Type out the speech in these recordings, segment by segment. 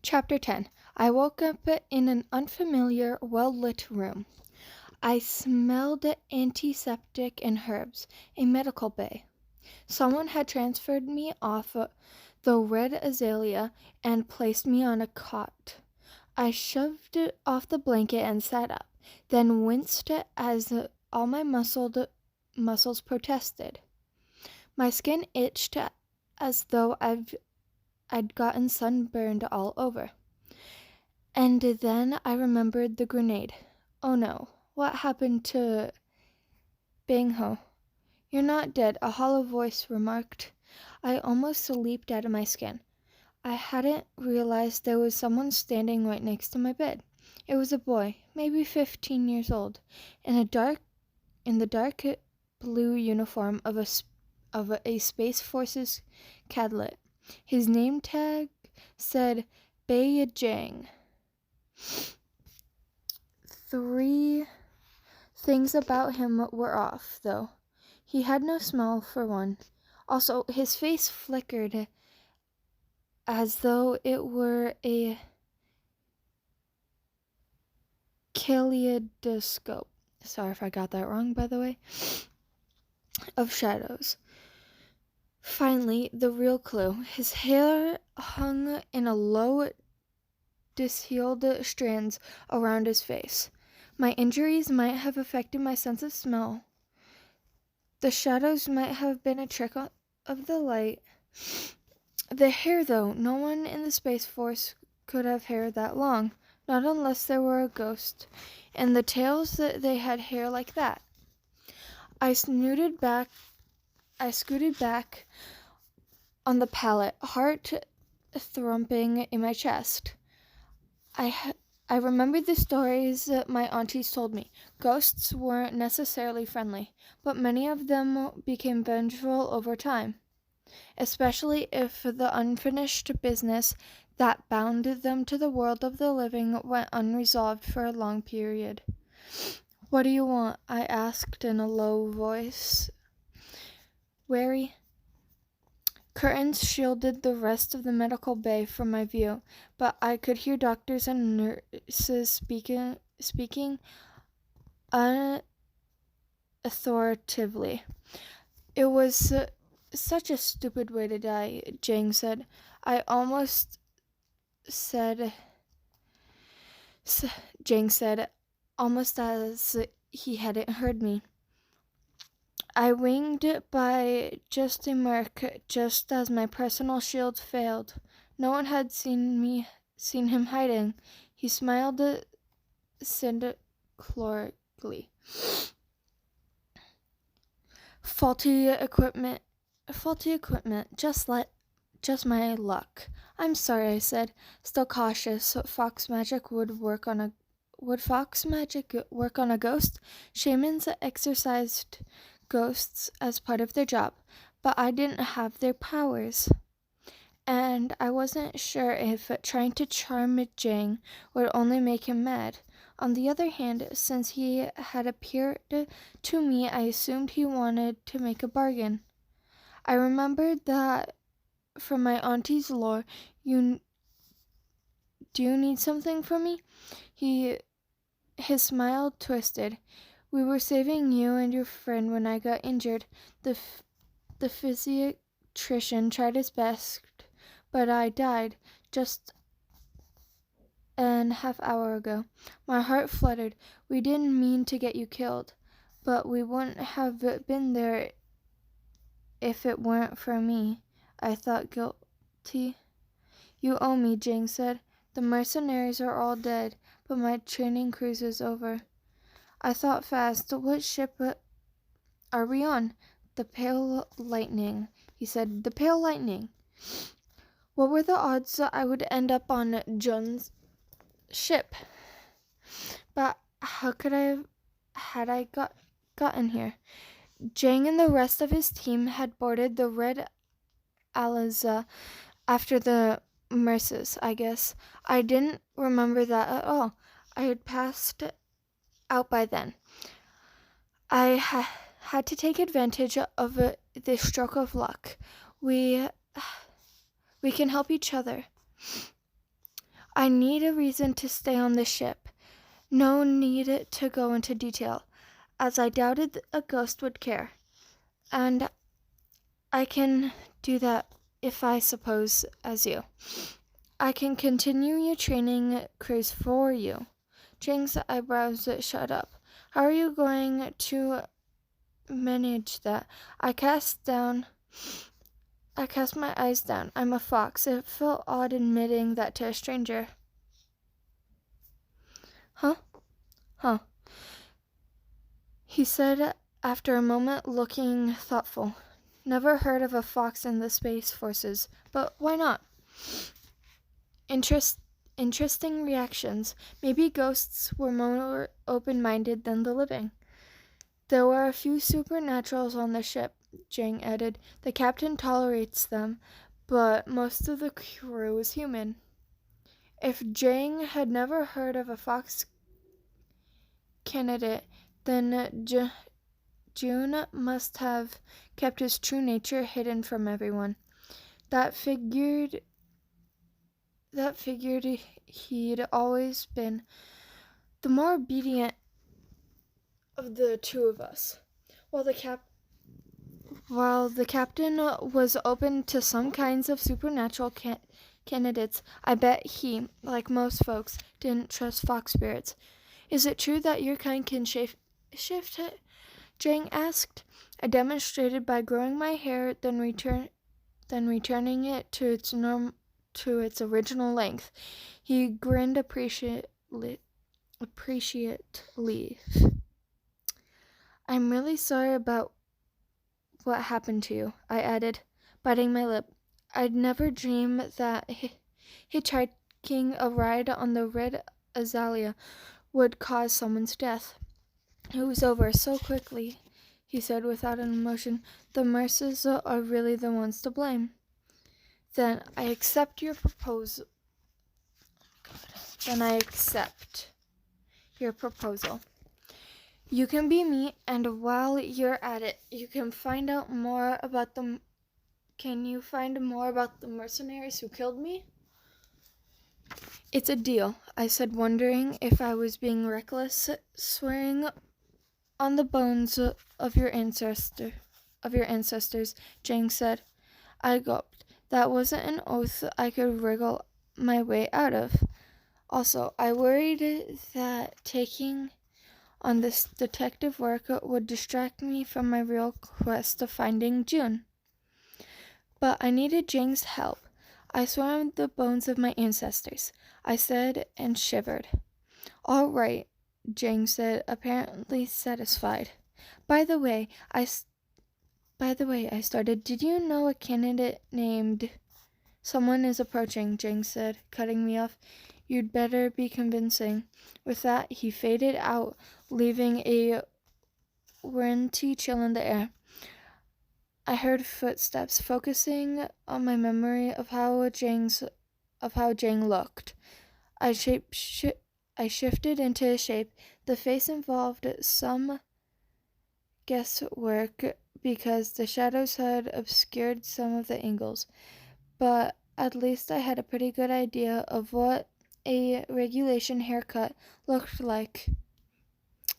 Chapter 10. I woke up in an unfamiliar, well-lit room. I smelled antiseptic and herbs, a medical bay. Someone had transferred me off the red azalea and placed me on a cot. I shoved off the blanket and sat up, then winced as all my muscles protested. My skin itched as though I'd gotten sunburned all over. And then I remembered the grenade. Oh no, what happened to Bang Ho? You're not dead, a hollow voice remarked. I almost leaped out of my skin. I hadn't realized there was someone standing right next to my bed. It was a boy, maybe 15 years old, in the dark blue uniform of a Space Forces cadet. His name tag said Beijing. 3 things about him were off, though. He had no smile, for one. Also, his face flickered as though it were a kaleidoscope. Sorry if I got that wrong, by the way. Of shadows. Finally, the real clue. His hair hung in a low, disheveled strands around his face. My injuries might have affected my sense of smell. The shadows might have been a trick of the light. The hair, though, no one in the Space Force could have hair that long, not unless they were a ghost, and the tales that they had hair like that. I scooted back on the pallet, heart thumping in my chest. I remembered the stories that my aunties told me. Ghosts weren't necessarily friendly, but many of them became vengeful over time, especially if the unfinished business that bound them to the world of the living went unresolved for a long period. What do you want? I asked in a low voice. Wary. Curtains shielded the rest of the medical bay from my view, but I could hear doctors and nurses speaking unauthoritatively. It was such a stupid way to die, Jang said. Jang said, almost as he hadn't heard me. I winged by just a mark, just as my personal shield failed. No one had seen him hiding. He smiled cynically. Faulty equipment. Just my luck. I'm sorry, I said, still cautious. Would fox magic work on a ghost? Shamans exercised ghosts as part of their job, but I didn't have their powers. And I wasn't sure if trying to charm Jang would only make him mad. On the other hand, since he had appeared to me, I assumed he wanted to make a bargain. I remembered that from my auntie's lore, do you need something from me? His smile twisted. We were saving you and your friend when I got injured. The physiatrician tried his best, but I died just an half hour ago. My heart fluttered. We didn't mean to get you killed, but we wouldn't have been there if it weren't for me. I thought guilty. You owe me, Jang said. The mercenaries are all dead, but my training cruise is over. I thought fast. What ship are we on? The Pale Lightning, he said. The Pale Lightning. What were the odds that I would end up on John's ship? But how could I gotten here? Jang and the rest of his team had boarded the Red Alaza after the Merces, I guess. I didn't remember that at all. I had passed out by then. I had to take advantage of this stroke of luck. We can help each other. I need a reason to stay on the ship. No need to go into detail, as I doubted a ghost would care. And I can do that if I suppose as you. I can continue your training cruise for you. Jing's eyebrows shut up. How are you going to manage that? I cast my eyes down. I'm a fox. It felt odd admitting that to a stranger. Huh? Huh. He said after a moment, looking thoughtful. Never heard of a fox in the Space Forces, but why not? Interesting reactions. Maybe ghosts were more open-minded than the living. There were a few supernaturals on the ship, Jang added. The captain tolerates them, but most of the crew is human. If Jang had never heard of a fox candidate, then June must have kept his true nature hidden from everyone. That figured he'd always been the more obedient of the two of us. While the captain was open to some kinds of supernatural candidates, I bet he, like most folks, didn't trust fox spirits. Is it true that your kind can shift? Jang asked. I demonstrated by growing my hair, then returning it to its original length. He grinned appreciatively. I'm really sorry about what happened to you, I added, biting my lip. I'd never dream that hitchhiking a ride on the red azalea would cause someone's death. It was over so quickly, he said without an emotion. The Merces are really the ones to blame. Then I accept your proposal. You can be me, and while you're at it, you can find out more about the. Can you find more about the mercenaries who killed me? It's a deal, I said, wondering if I was being reckless, swearing on the bones of your ancestors, Jang said. I gulped. That wasn't an oath I could wriggle my way out of. Also, I worried that taking on this detective work would distract me from my real quest of finding June. But I needed Jang's help. I swore on the bones of my ancestors, I said, and shivered. All right, Jang said, apparently satisfied. By the way, I started. Did you know a candidate named... Someone is approaching, Jang said, cutting me off. You'd better be convincing. With that, he faded out, leaving a windy chill in the air. I heard footsteps, focusing on my memory of how Jang looked. I shifted into his shape. The face involved some guesswork because the shadows had obscured some of the angles, but at least I had a pretty good idea of what a regulation haircut looked like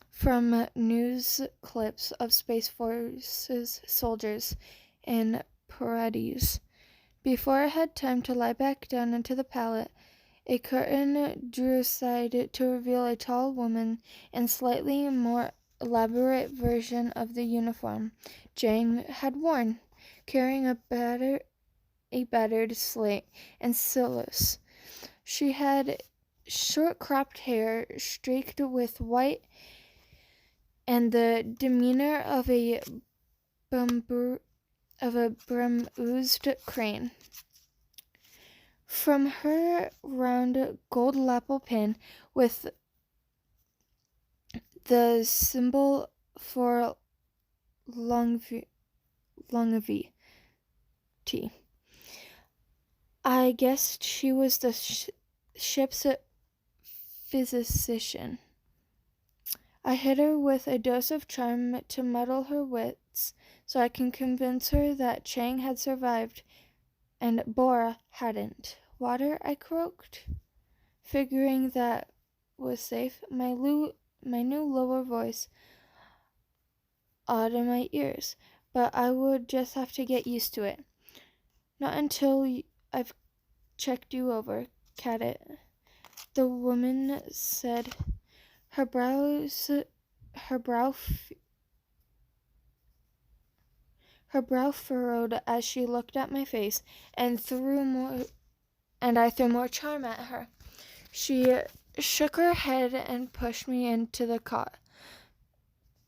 from news clips of Space Forces soldiers in parades. Before I had time to lie back down into the pallet, a curtain drew aside to reveal a tall woman in slightly more elaborate version of the uniform Jang had worn, carrying a battered slate and stylus. She had short cropped hair streaked with white and the demeanor of a bemused crane. From her round gold lapel pin with the symbol for longevity, I guessed she was the ship's physician. I hit her with a dose of charm to muddle her wits so I can convince her that Chang had survived and Bora hadn't. Water, I croaked. Figuring that was safe, my new lower voice awed in my ears, but I would just have to get used to it. Not until I've checked you over, cadet, the woman said, her brows, her brow, her brow furrowed as she looked at my face, and I threw more charm at her. She shook her head and pushed me into the cot.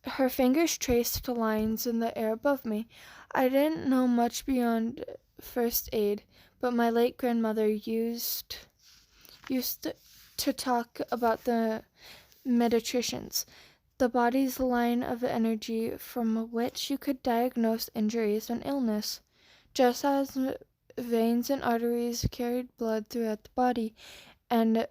Her fingers traced lines in the air above me. I didn't know much beyond first aid, but my late grandmother used to talk about the medications, the body's line of energy from which you could diagnose injuries and illness. Just as veins and arteries carried blood throughout the body, and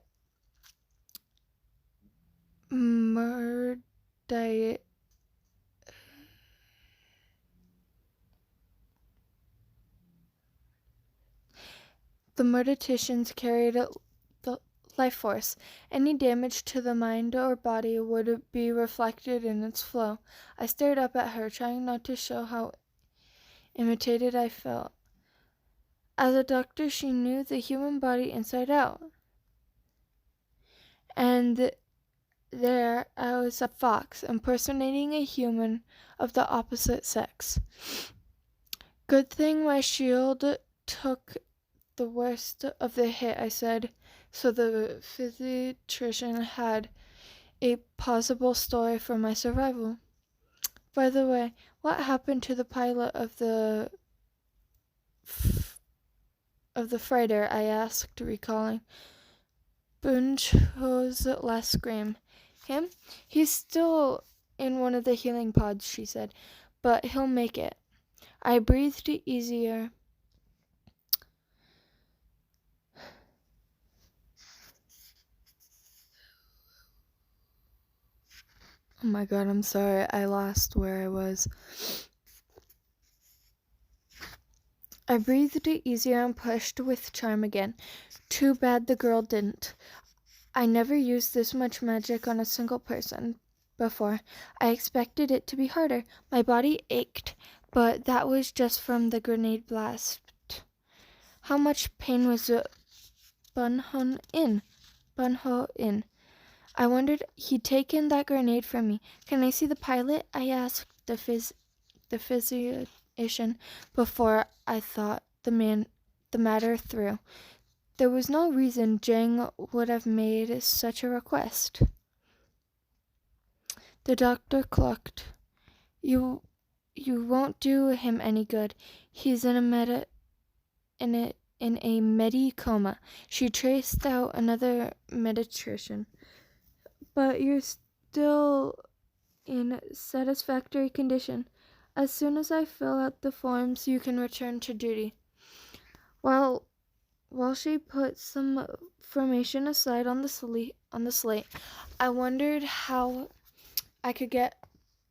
the medications carried the life force. Any damage to the mind or body would be reflected in its flow. I stared up at her, trying not to show how imitated I felt. As a doctor, she knew the human body inside out. And there I was, a fox, impersonating a human of the opposite sex. Good thing my shield took the worst of the hit, I said, so the physician had a plausible story for my survival. By the way, what happened to the pilot of the freighter? I asked, recalling. Buncho's last scream. Him? He's still in one of the healing pods, she said, but he'll make it. I breathed easier. Oh my god, I'm sorry. I lost where I was. I breathed easier and pushed with charm again. Too bad the girl didn't. I never used this much magic on a single person before. I expected it to be harder. My body ached, but that was just from the grenade blast. How much pain was Bunho in? I wondered. He'd taken that grenade from me. Can I see the pilot? I asked the physician before I thought the matter through. There was no reason Jang would have made such a request. The doctor clucked. You won't do him any good. He's in a medi coma. She traced out another medication. But you're still in satisfactory condition. As soon as I fill out the forms, you can return to duty. While she put some formation aside on the slate, I wondered how I could get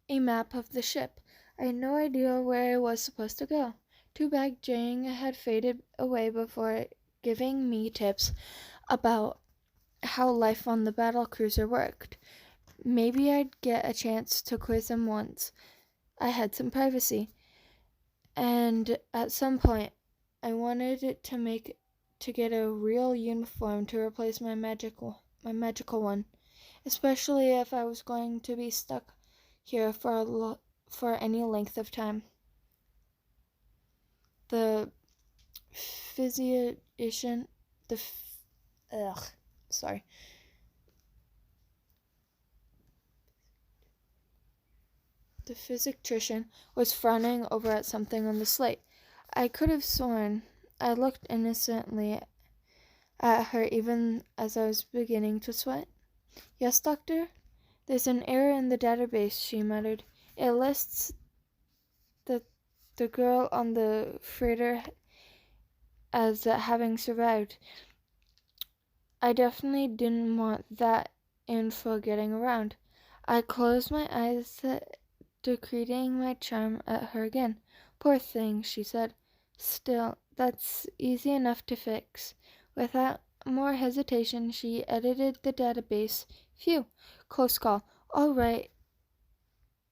a map of the ship. I had no idea where I was supposed to go. Too bad Jang had faded away before giving me tips about how life on the battle cruiser worked. Maybe I'd get a chance to quiz him once. I had some privacy. And at some point, I wanted to get a real uniform to replace my magical one, especially if I was going to be stuck here for any length of time. The physician, the physician was frowning over at something on the slate. I could have sworn I looked innocently at her even as I was beginning to sweat. Yes, doctor? There's an error in the database, she muttered. It lists the girl on the freighter as having survived. I definitely didn't want that info getting around. I closed my eyes, decreting my charm at her again. Poor thing, she said. Still, that's easy enough to fix. With that, more hesitation, she edited the database. Phew, close call. All right,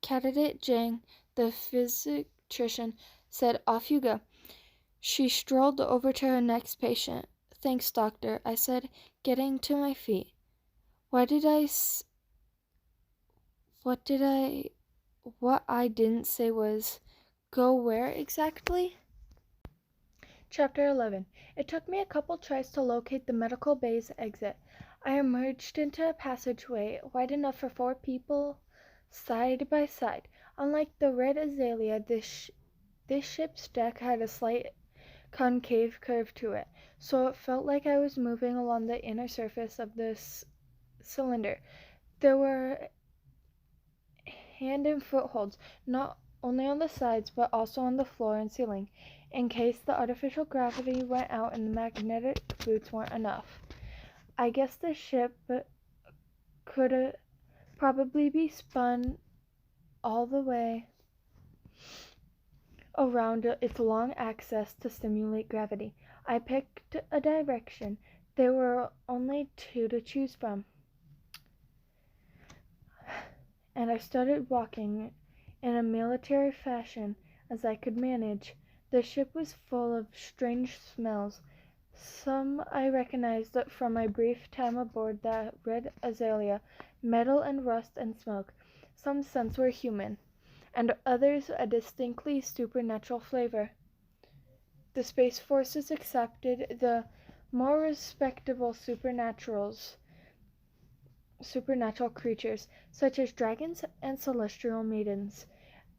Cadet Jang, the physician, said, "Off you go." She strolled over to her next patient. "Thanks, doctor," I said, getting to my feet. What I didn't say was, "Go where exactly?" Chapter 11. It took me a couple tries to locate the medical bay's exit. I emerged into a passageway wide enough for 4 people side by side. Unlike the red azalea, this ship's deck had a slight concave curve to it, so it felt like I was moving along the inner surface of this cylinder. There were hand and foot holds, not only on the sides but also on the floor and ceiling, in case the artificial gravity went out and the magnetic boots weren't enough. I guess the ship could probably be spun all the way around its long axis to simulate gravity. I picked a direction. There were only 2 to choose from, and I started walking in a military fashion as I could manage. The ship was full of strange smells. Some I recognized from my brief time aboard the red azalea, metal and rust and smoke. Some scents were human, and others a distinctly supernatural flavor. The Space Forces accepted the more respectable supernatural creatures, such as dragons and celestial maidens,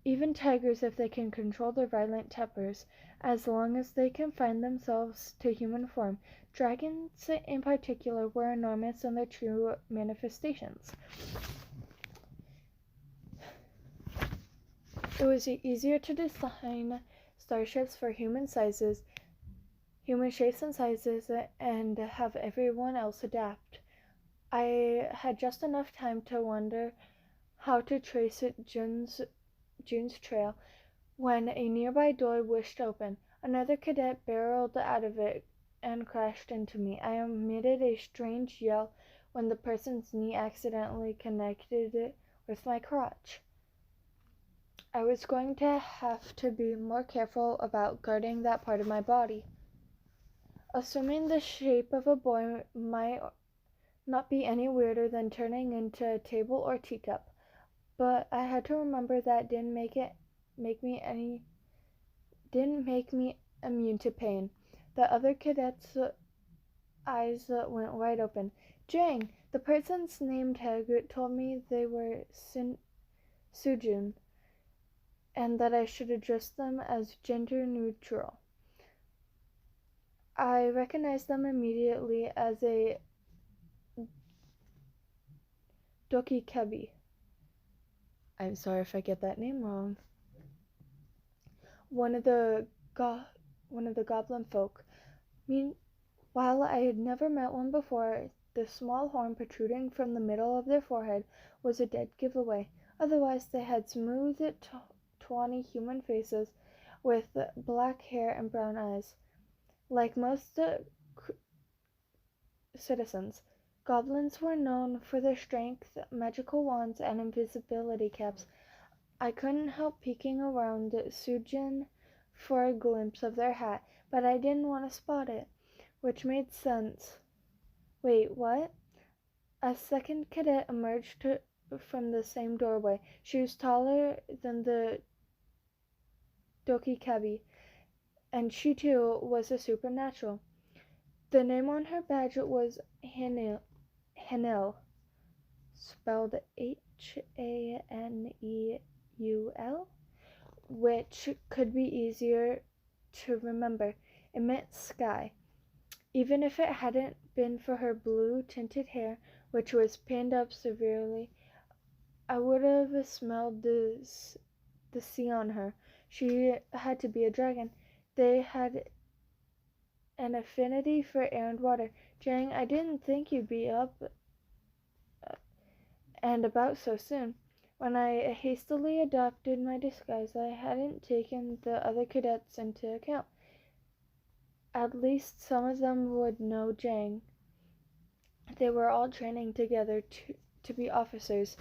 even tigers if they can control their violent tempers, as long as they confine themselves to human form. Dragons in particular were enormous in their true manifestations. It was easier to design starships for human shapes and sizes, and have everyone else adapt. I had just enough time to wonder how to trace June's trail when a nearby door wished open. Another cadet barreled out of it and crashed into me. I emitted a strange yell when the person's knee accidentally connected with my crotch. I was going to have to be more careful about guarding that part of my body. Assuming the shape of a boy might not be any weirder than turning into a table or teacup, but I had to remember that didn't make me immune to pain. The other cadet's eyes went wide open. "Jang!" The person's name tag told me they were Sujun, and that I should address them as gender neutral. I recognized them immediately as a Dokikebi. I'm sorry if I get that name wrong. One of the goblin folk. While I had never met one before, the small horn protruding from the middle of their forehead was a dead giveaway. Otherwise, they had smooth, tawny human faces with black hair and brown eyes. Like most citizens, goblins were known for their strength, magical wands, and invisibility caps. I couldn't help peeking around Sujin for a glimpse of their hat, but I didn't want to spot it, which made sense. Wait, what? A second cadet emerged from the same doorway. She was taller than the Dokikebi, and she too was a supernatural. The name on her badge was Hanel, spelled Haneul, which could be easier to remember. It meant sky. Even if it hadn't been for her blue-tinted hair, which was pinned up severely, I would have smelled the sea on her. She had to be a dragon. They had an affinity for air and water. "Jang, I didn't think you'd be up and about so soon." When I hastily adopted my disguise, I hadn't taken the other cadets into account. At least some of them would know Jang. They were all training together to be officers.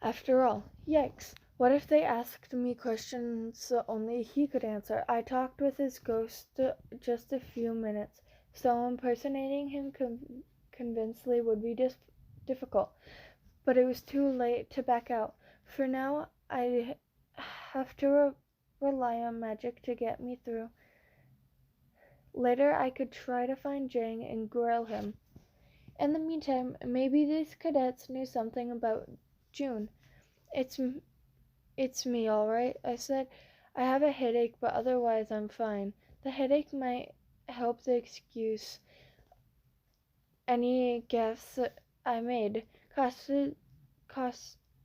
After all, yikes. What if they asked me questions only he could answer? I talked with his ghost just a few minutes, so impersonating him convincingly would be difficult. But it was too late to back out. For now, I have to rely on magic to get me through. Later, I could try to find Jang and grill him. In the meantime, maybe these cadets knew something about June. It's me, all right, I said. I have a headache, but otherwise I'm fine. The headache might help the excuse any guess I made.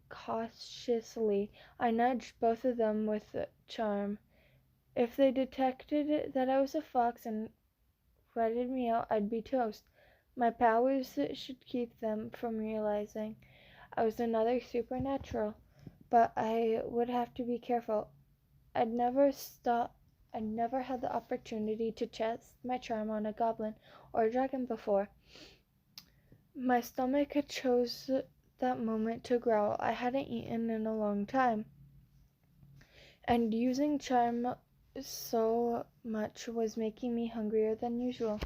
Cautiously, I nudged both of them with charm. If they detected that I was a fox and ratted me out, I'd be toast. My powers should keep them from realizing I was another supernatural, but I would have to be careful. I'd never had the opportunity to test my charm on a goblin or a dragon before. My stomach had chose that moment to growl. I hadn't eaten in a long time, and using charm so much was making me hungrier than usual.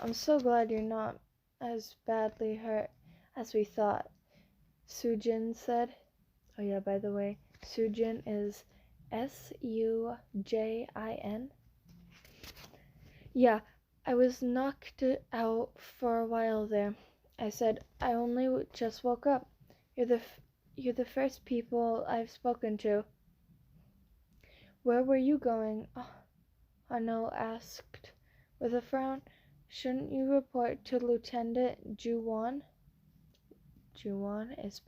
I'm so glad you're not as badly hurt as we thought, Sujin said. Oh yeah, by the way, Sujin is Sujin. Yeah, I was knocked out for a while there. I said, I only just woke up. You're the first people I've spoken to. Where were you going? Hanel asked with a frown. Shouldn't you report to Lieutenant Juwon? Juwon is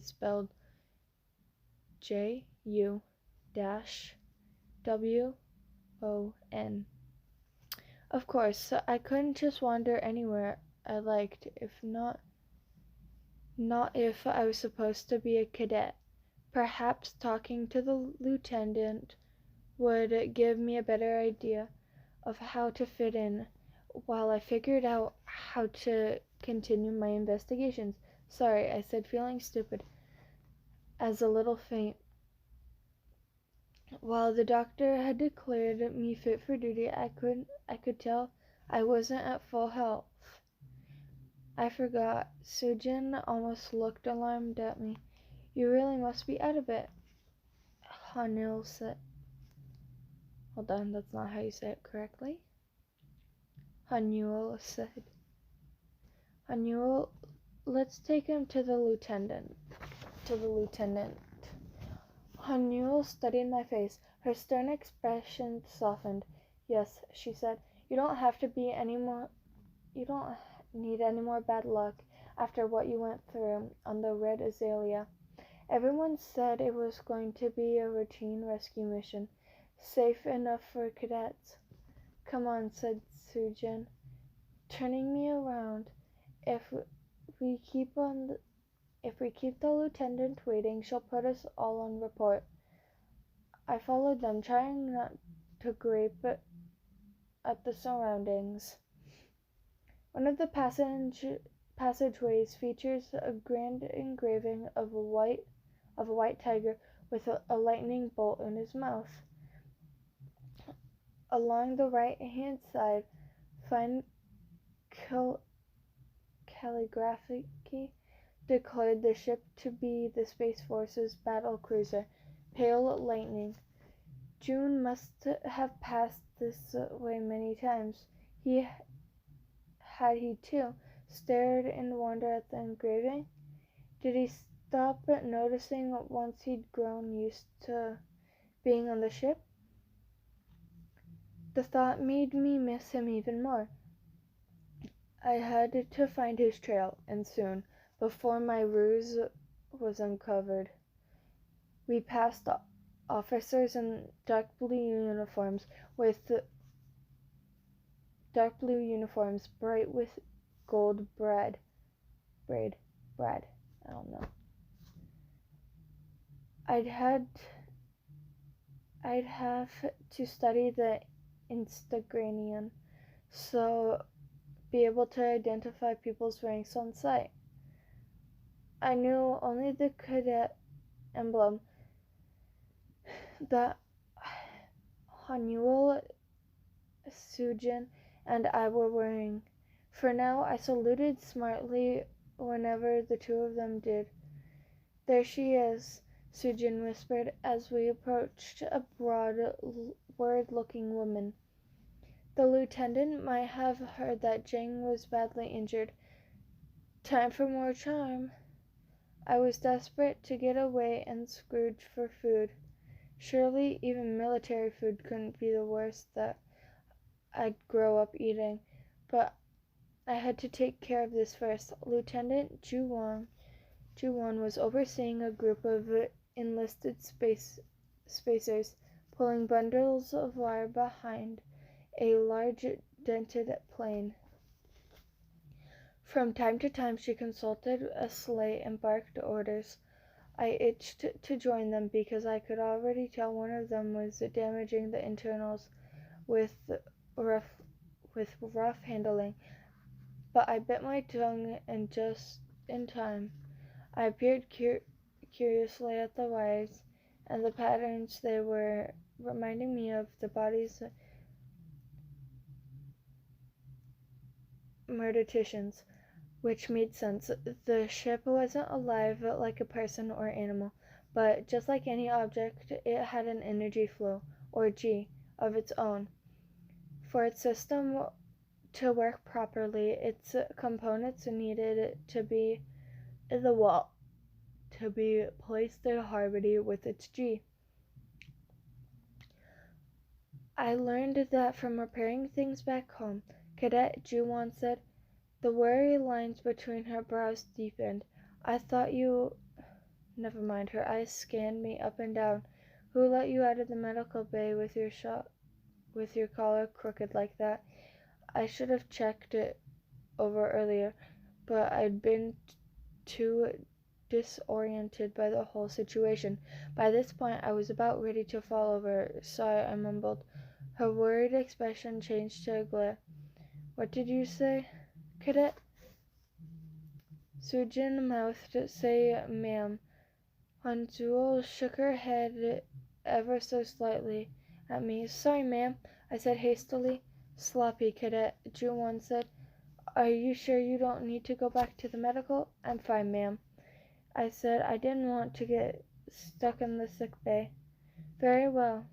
spelled J-U-W-O-N. Of course, I couldn't just wander anywhere I liked, not if I was supposed to be a cadet. Perhaps talking to the lieutenant would give me a better idea of how to fit in while I figured out how to continue my investigations. Sorry, I said, feeling stupid, as a little faint. While the doctor had declared me fit for duty, I could tell I wasn't at full health. I forgot. Sujin almost looked alarmed at me. You really must be out of it, Hanil said. Hold on, that's not how you say it correctly. Hanul said. Hanul, let's take him to the lieutenant. Hanul studied my face. Her stern expression softened. Yes, she said. You don't need any more bad luck after what you went through on the Red Azalea. Everyone said it was going to be a routine rescue mission, safe enough for cadets. Come on, said Sujin, turning me around. If we keep the lieutenant waiting, she'll put us all on report. I followed them, trying not to grape at the surroundings. One of the passageways features a grand engraving of a white tiger with a lightning bolt in his mouth. Along the right-hand side, fine calligraphy declared the ship to be the Space Force's battle cruiser, Pale Lightning. June must have passed this way many times. He too stared in wonder at the engraving? Did he stop noticing once he'd grown used to being on the ship? The thought made me miss him even more. I had to find his trail, and soon, before my ruse was uncovered. We passed officers in dark blue uniforms bright with gold braid. I don't know. I'd have to study the Instagranian, so be able to identify people's ranks on sight. I knew only the cadet emblem that Hanuel, Sujin, and I were wearing. For now, I saluted smartly whenever the two of them did. "There she is," Sujin whispered as we approached a broad, worried-looking woman. The lieutenant might have heard that Jang was badly injured. Time for more charm. I was desperate to get away and scrooged for food. Surely even military food couldn't be the worst that I'd grow up eating. But I had to take care of this first. Lieutenant Juwon was overseeing a group of enlisted spacers pulling bundles of wire behind a large dented plane. From time to time she consulted a sleigh and barked orders. I itched to join them because I could already tell one of them was damaging the internals with rough handling, but I bit my tongue, and just in time. I peered curiously at the wires and the patterns. They were reminding me of the body's morticians, which made sense. The ship wasn't alive like a person or animal, but just like any object, it had an energy flow, or G, of its own. For its system to work properly, its components needed to be in the wall, to be placed in harmony with its G. I learned that from repairing things back home, Cadet Juwon said. The worry lines between her brows deepened. "I thought you—" Never mind, her eyes scanned me up and down. "Who let you out of the medical bay with your collar crooked like that? I should have checked it over earlier, but I'd been too disoriented by the whole situation." By this point, I was about ready to fall over. "Sorry," I mumbled. Her worried expression changed to a glare. "What did you say, Cadet?" Sujin mouthed, "Say, ma'am." Hanzuo shook her head ever so slightly at me. "Sorry, ma'am," I said hastily. "Sloppy, Cadet," Juwon said. "Are you sure you don't need to go back to the medical?" "I'm fine, ma'am," I said. I didn't want to get stuck in the sick bay. "Very well.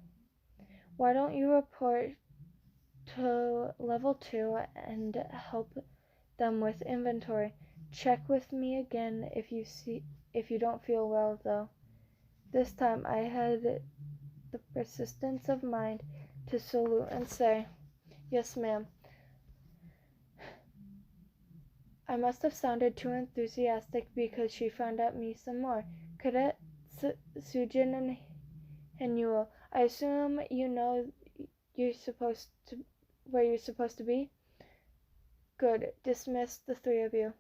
Why don't you report to level 2 and help them with inventory? Check with me again if you don't feel well, though." This time I had the persistence of mind to salute and say, "Yes, ma'am." I must have sounded too enthusiastic because she frowned at me some more. "Cadet Sujin and Hanuel, I assume you know where you're supposed to be?" "Good. Dismiss the three of you."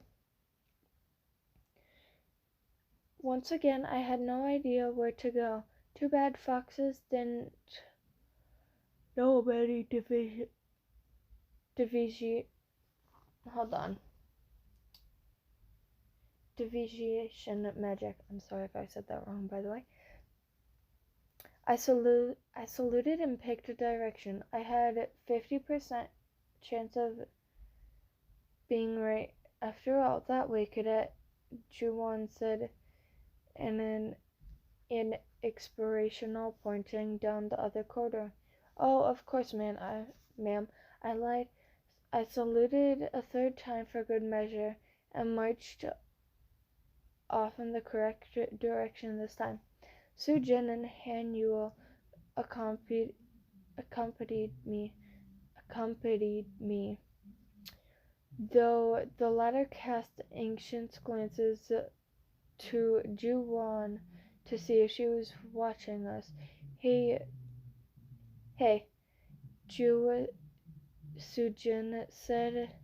Once again I had no idea where to go. Too bad Foxes didn't know many deviation magic. I'm sorry if I said that wrong, by the way. I saluted and picked a direction. I had 50% chance of being right. "After all, that way, Cadet," Juwon said in an inspirational, pointing down the other corridor. "Oh, of course, ma'am," I lied. I saluted a third time for good measure and marched off in the correct direction this time. Sujin and Hanuel accompanied me, though the latter cast anxious glances to Juwon to see if she was watching us. Hey, Sujin said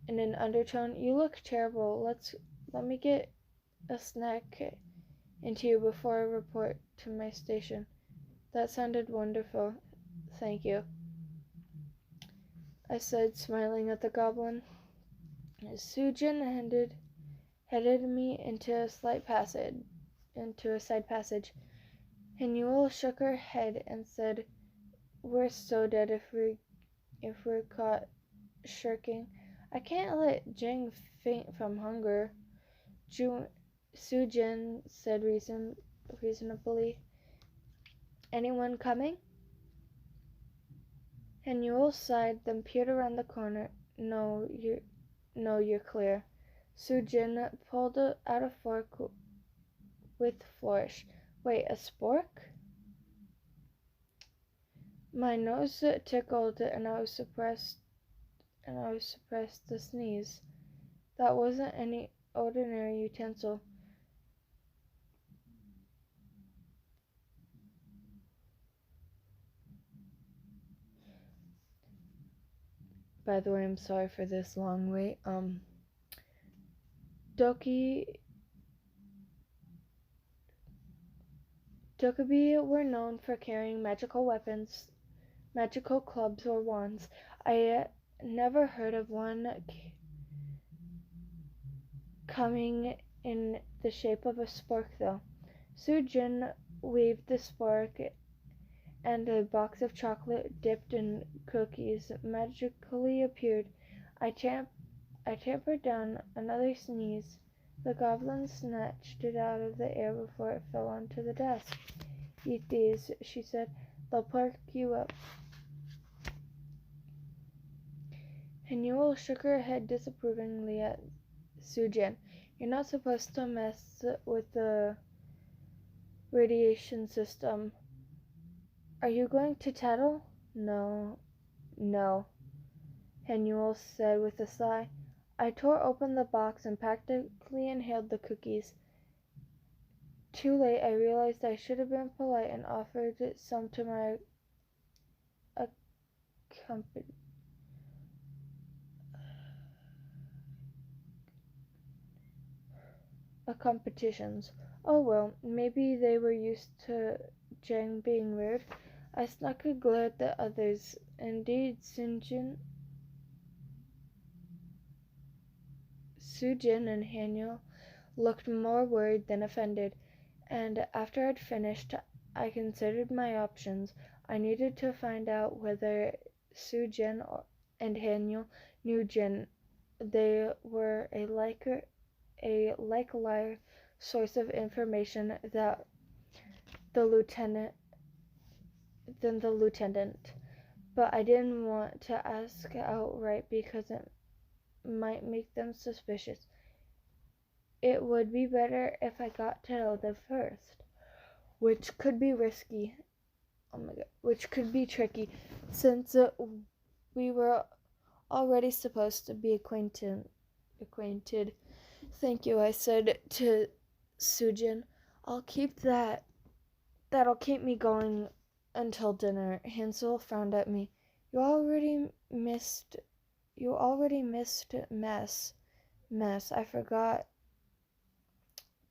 in an undertone, "You look terrible. Let me get a snack into you before I report to my station." "That sounded wonderful. Thank you." I said, smiling at the goblin. Sujin headed me into a side passage. Hanuel shook her head and said, "We're so dead if we're caught shirking. I can't let Jing faint from hunger." Sujin said reasonably. "Anyone coming?" Hanuel sighed, then peered around the corner. No, you're clear." Sujin pulled out a fork with flourish. "Wait, a spork?" My nose tickled, and I was suppressed the sneeze. That wasn't any ordinary utensil. By the way, I'm sorry for this long wait. Dokubi were known for carrying magical weapons, magical clubs or wands. I never heard of one coming in the shape of a spork, though. Sujin waved the spork, and a box of chocolate dipped in cookies magically appeared. I tampered down another sneeze. The goblin snatched it out of the air before it fell onto the desk. "Eat these," she said. "They'll perk you up." Hanuel shook her head disapprovingly at Sujin. "You're not supposed to mess with the radiation system." "Are you going to tattle?" No, Hanuel said with a sigh. I tore open the box and practically inhaled the cookies. Too late, I realized I should have been polite and offered some to my competitions. Oh well, maybe they were used to Jang being rude. I snuck a glare at the others. Indeed, Sujin and Hanuel looked more worried than offended, and after I'd finished, I considered my options. I needed to find out whether Sujin and Hanuel knew Jin. They were a likelier source of information that the lieutenant, but I didn't want to ask outright because it might make them suspicious. It would be better if I got to know them first, which could be risky. Oh my god, which could be tricky, since we were already supposed to be acquainted. "Thank you," I said to Sujin. That'll keep me going until dinner." Hansel frowned at me. You already missed mess. I forgot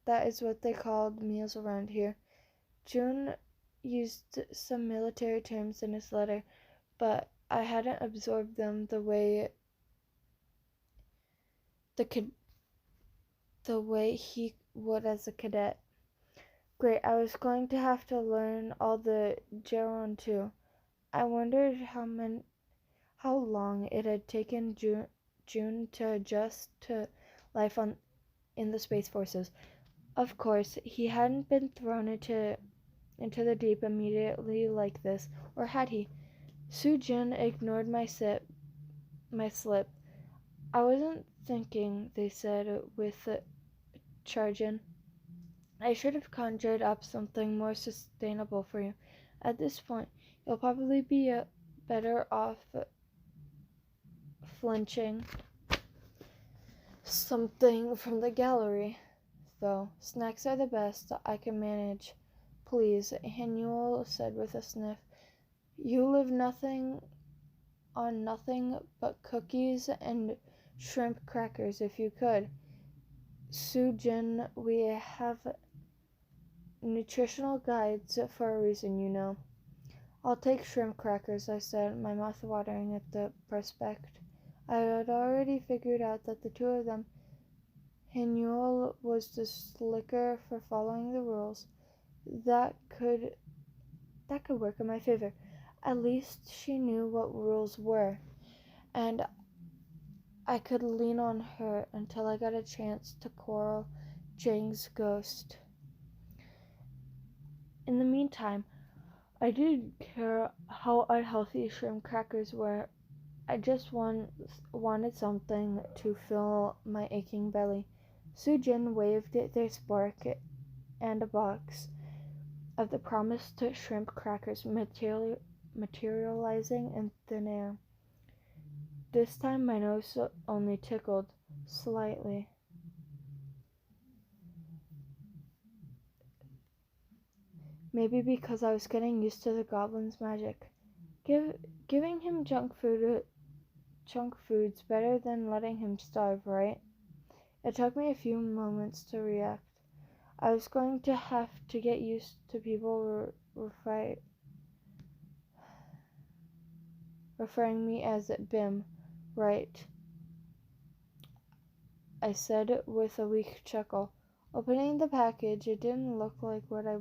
that is what they called meals around here. June used some military terms in his letter, but I hadn't absorbed them the way he would as a cadet. Great, I was going to have to learn all the Geron too. I wondered how long it had taken June to adjust to life in the Space Forces. Of course, he hadn't been thrown into the deep immediately like this, or had he? Sujin ignored my slip. "I wasn't thinking," they said with Chargin. "I should have conjured up something more sustainable for you. At this point, you'll probably be better off flinching something from the gallery, though. Snacks are the best I can manage." "Please," Hanuel said with a sniff. "You live on nothing but cookies and shrimp crackers if you could." "Sujin, we have nutritional guides for a reason, you know." I'll take shrimp crackers, I said, my mouth watering at the prospect. I had already figured out that the two of them, Hanuel was the slicker for following the rules. That could work in my favor. At least she knew what rules were, and I could lean on her until I got a chance to quarrel Jang's ghost. In the meantime, I didn't care how unhealthy shrimp crackers were. I just wanted something to fill my aching belly. Sujin waved their spark and a box of the promised shrimp crackers materializing in thin air. This time my nose only tickled slightly. Maybe because I was getting used to the goblin's magic. Giving him junk food's better than letting him starve, right? It took me a few moments to react. I was going to have to get used to people referring me as Bim, right? I said with a weak chuckle. Opening the package, it didn't look like what I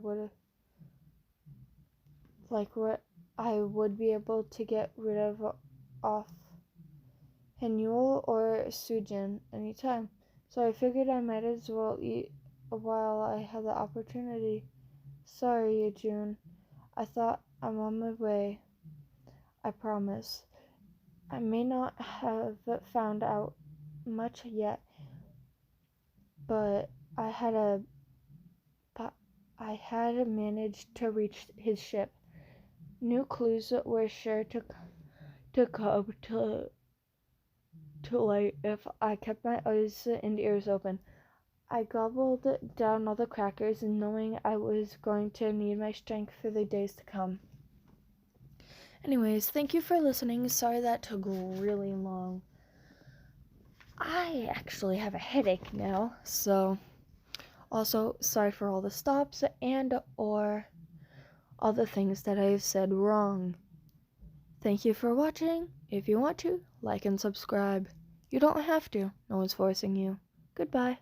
would be able to get rid of off Hanuel or Sujin anytime. So I figured I might as well eat while I had the opportunity. Sorry, June. I thought I'm on my way. I promise. I may not have found out much yet, but I had managed to reach his ship. New clues were sure to come to light if I kept my eyes and ears open. I gobbled down all the crackers, knowing I was going to need my strength for the days to come. Anyways, thank you for listening. Sorry that took really long. I actually have a headache now, so also sorry for all the stops and or all the things that I've said wrong. Thank you for watching. If you want to, like and subscribe. You don't have to. No one's forcing you. Goodbye.